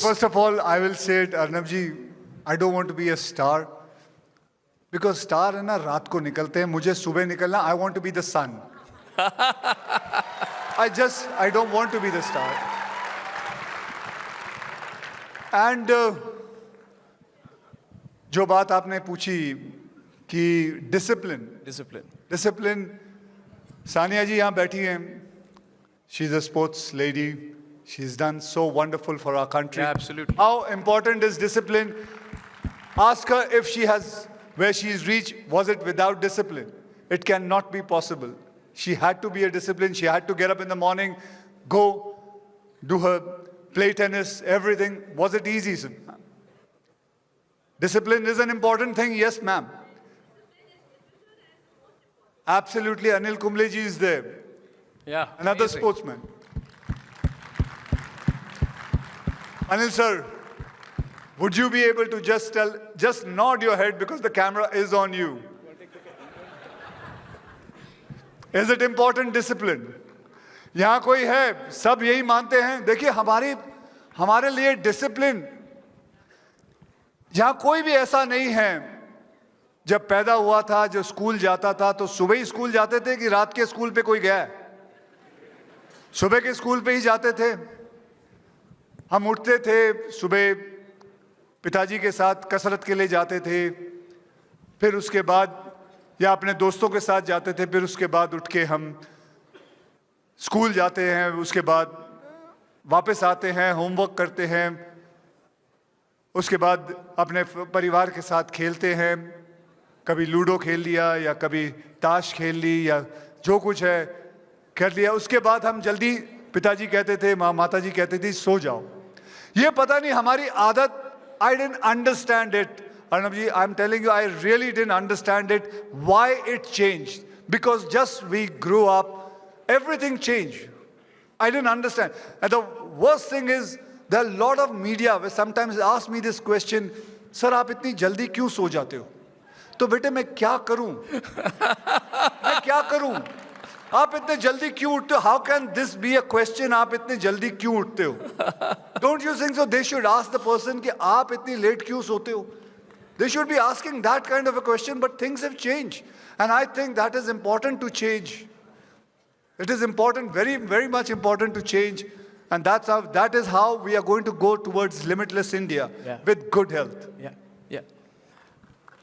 First of all, I will say it, Arnab ji, I don't want to be a star. Because star है ना रात को निकलते हैं, मुझे सुबह निकलना, I want to be the sun. I don't want to be the star. And जो बात आपने पूछी कि discipline, सानिया जी यहाँ बैठी हैं, she's a sports lady. She's done so wonderful for our country. Yeah, absolutely. How important is discipline? Ask her if she has, where she's reached, was it without discipline? It cannot be possible. She had to be a discipline. She had to get up in the morning, go, do her play tennis, everything. Was it easy? Discipline is an important thing. Yes, ma'am. Absolutely. Anil Kumble ji is there. Yeah. Another amazing. sportsman. Anil sir, would you be able to just nod your head because the camera is on you? Is it important discipline? यहाँ कोई है, सब यही मानते हैं. देखिए हमारे लिए डिसिप्लिन, यहाँ कोई भी ऐसा नहीं है. जब पैदा हुआ था, जो स्कूल जाता था, तो सुबह ही स्कूल जाते थे कि रात के स्कूल पे कोई गया है? सुबह के स्कूल पे ही जाते थे. हम उठते थे सुबह, पिताजी के साथ कसरत के लिए जाते थे, फिर उसके बाद या अपने दोस्तों के साथ जाते थे, फिर उसके बाद उठ के हम स्कूल जाते हैं, उसके बाद वापस आते हैं, होमवर्क करते हैं, उसके बाद अपने परिवार के साथ खेलते हैं, कभी लूडो खेल लिया या कभी ताश खेल ली या जो कुछ है कर लिया. उसके बाद हम जल्दी, पिताजी कहते थे, माता जी कहती थी, सो जाओ. ये पता नहीं हमारी आदत, I didn't understand it. Arnab ji, I'm telling you, I really didn't understand it, why it changed. Because just we grew up, everything changed. I didn't understand. And the worst thing is, there are a lot of media where sometimes ask me this question, sir, आप इतनी जल्दी क्यों सो जाते हो? तो बेटे मैं क्या करूं? मैं क्या करूं? आप इतने जल्दी क्यों उठते हो? How can this be a question? आप इतने जल्दी क्यों उठते हो? Don't you think so? They should ask the person कि आप इतनी लेट क्यों सोते हो? They should be asking that kind of a question, but things have changed. And I think that is important to change. It is important, very, very much important to change. And that is how we are going to go towards limitless India, with good health. Yeah.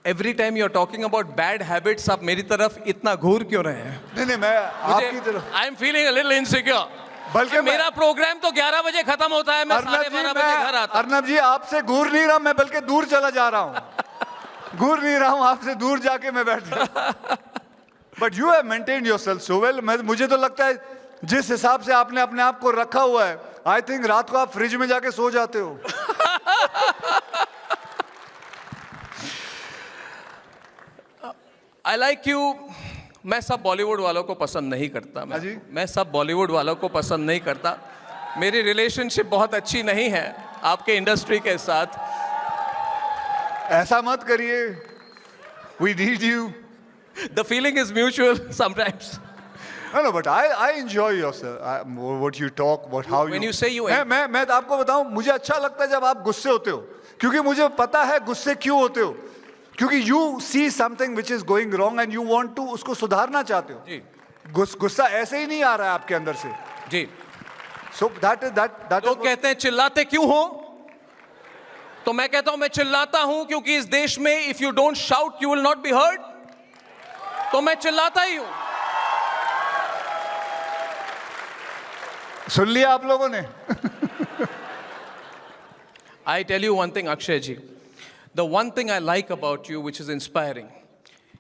Every time you're talking about bad habits, आप मेरी तरफ इतना घूर क्यों रहे हैं? नहीं मैं आपकी तरफ. I'm feeling a little insecure. बल्कि मेरा प्रोग्राम तो 11 बजे खत्म होता है, मैं 12:30 बजे घर आता हूं. अर्नब जी, आपसे घूर नहीं रहा मैं, बल्कि दूर चला जा रहा हूँ. घूर नहीं रहा हूँ, आपसे दूर जाके मैं बैठ रहा. But you have maintained yourself so well. मुझे तो लगता है जिस हिसाब से आपने अपने आप को रखा हुआ है, I think रात को आप फ्रिज में जाके सो जाते हो. I like you. मैं सब बॉलीवुड वालों को पसंद नहीं करता. मैं सब बॉलीवुड वालों को पसंद नहीं करता. मेरी रिलेशनशिप बहुत अच्छी नहीं है आपके इंडस्ट्री के साथ. ऐसा मत करिए. We need you. The feeling is mutual sometimes. No, but I enjoy yourself. What you talk, how you. When you say you. मैं आपको बताऊं, मुझे अच्छा लगता है जब आप गुस्से होते हो, क्योंकि मुझे पता है गुस्से क्यों होते हो. क्योंकि you see something which is going wrong and you want to उसको सुधारना चाहते हो. जी. गुस्सा ऐसे ही नहीं आ रहा है आपके अंदर से. जी. So that. लोग कहते हैं चिल्लाते क्यों हो? तो मैं कहता हूं मैं चिल्लाता हूं क्योंकि इस देश में if you don't shout you will not be heard. तो मैं चिल्लाता ही हूं. सुन लिया आप लोगों ने? I tell you one thing, Akshay ji. The one thing I like about you, which is inspiring,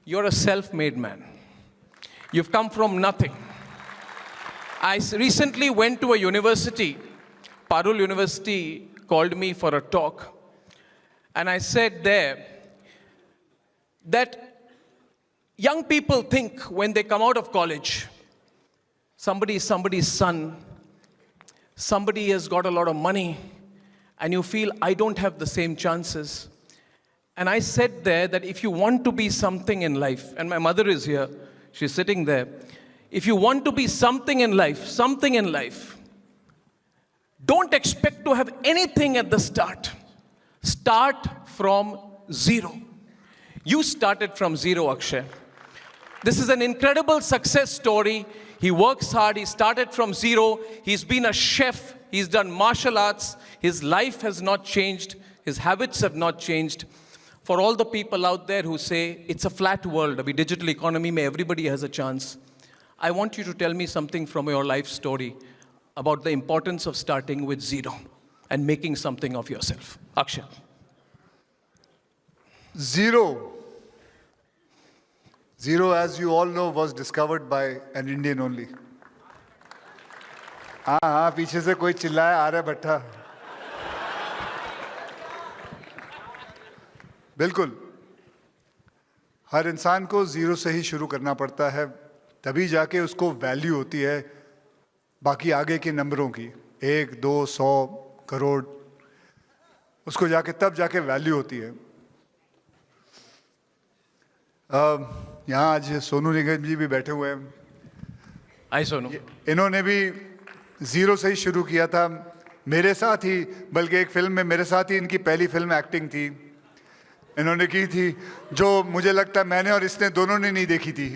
you're a self-made man. You've come from nothing. I recently went to a university, Parul University called me for a talk, and I said there that young people think when they come out of college, somebody is somebody's son, somebody has got a lot of money, and you feel, I don't have the same chances. And I said there that if you want to be something in life, and my mother is here, she's sitting there. If you want to be something in life, Don't expect to have anything at the start. Start from zero. You started from zero, Akshay. This is an incredible success story. He works hard. He started from zero. He's been a chef. He's done martial arts. His life has not changed. His habits have not changed. For all the people out there who say, it's a flat world, a digital economy, may everybody has a chance. I want you to tell me something from your life story about the importance of starting with zero and making something of yourself. Akshay. Zero. Zero, as you all know, was discovered by an Indian only. हाँ पीछे से कोई चिल्लाया आ रहा है भट्टा. बिल्कुल. हर इंसान को जीरो से ही शुरू करना पड़ता है, तभी जाके उसको वैल्यू होती है बाकी आगे के नंबरों की. 1, 2, 100 करोड़, उसको जाके तब जाके वैल्यू होती है. यहाँ आज सोनू निगम जी भी बैठे हुए हैं. आई सोनू. इन्होंने भी जीरो से ही शुरू किया था, मेरे साथ ही, बल्कि एक फिल्म में मेरे साथ ही इनकी पहली फिल्म एक्टिंग थी. इन्होंने की थी जो मुझे लगता है मैंने और इसने दोनों ने नहीं देखी थी.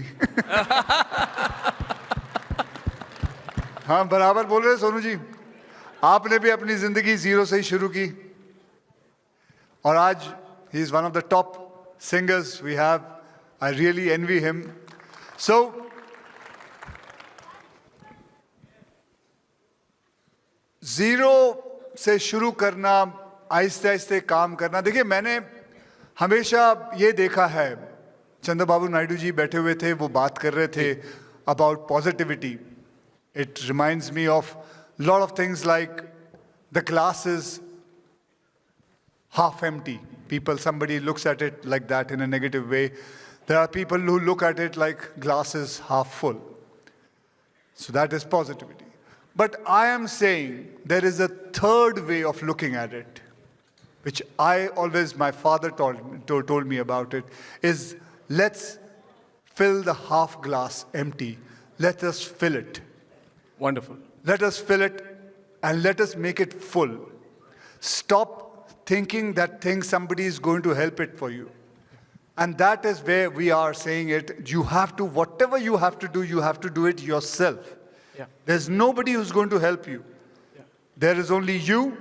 हाँ बराबर बोल रहे सोनू जी. आपने भी अपनी जिंदगी जीरो से ही शुरू की और आज he is one of the top singers we have. I really envy him. So, zero से शुरू करना, आहिस्ते आहिस्ते काम करना. देखिए मैंने हमेशा ये देखा है, चंद्रबाबू नायडू जी बैठे हुए थे, वो बात कर रहे थे about positivity. It reminds me of a lot of things like the glass is half empty. Somebody looks at it like that in a negative way. There are people who look at it like glass is half full. So that is positivity. But I am saying there is a third way of looking at it, which my father told me about it, is let's fill the half glass empty. Let us fill it. Wonderful. Let us fill it and let us make it full. Stop thinking that somebody is going to help it for you. And that is where we are saying it. You have to, whatever you have to do it yourself. Yeah. There's nobody who's going to help you. Yeah. There is only you,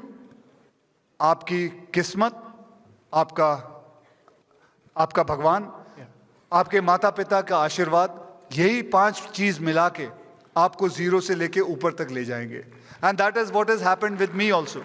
आपकी किस्मत, आपका भगवान, आपके माता पिता का आशीर्वाद, यही 5 चीज मिला के आपको जीरो से लेके ऊपर तक ले जाएंगे. And that is what has happened with me also.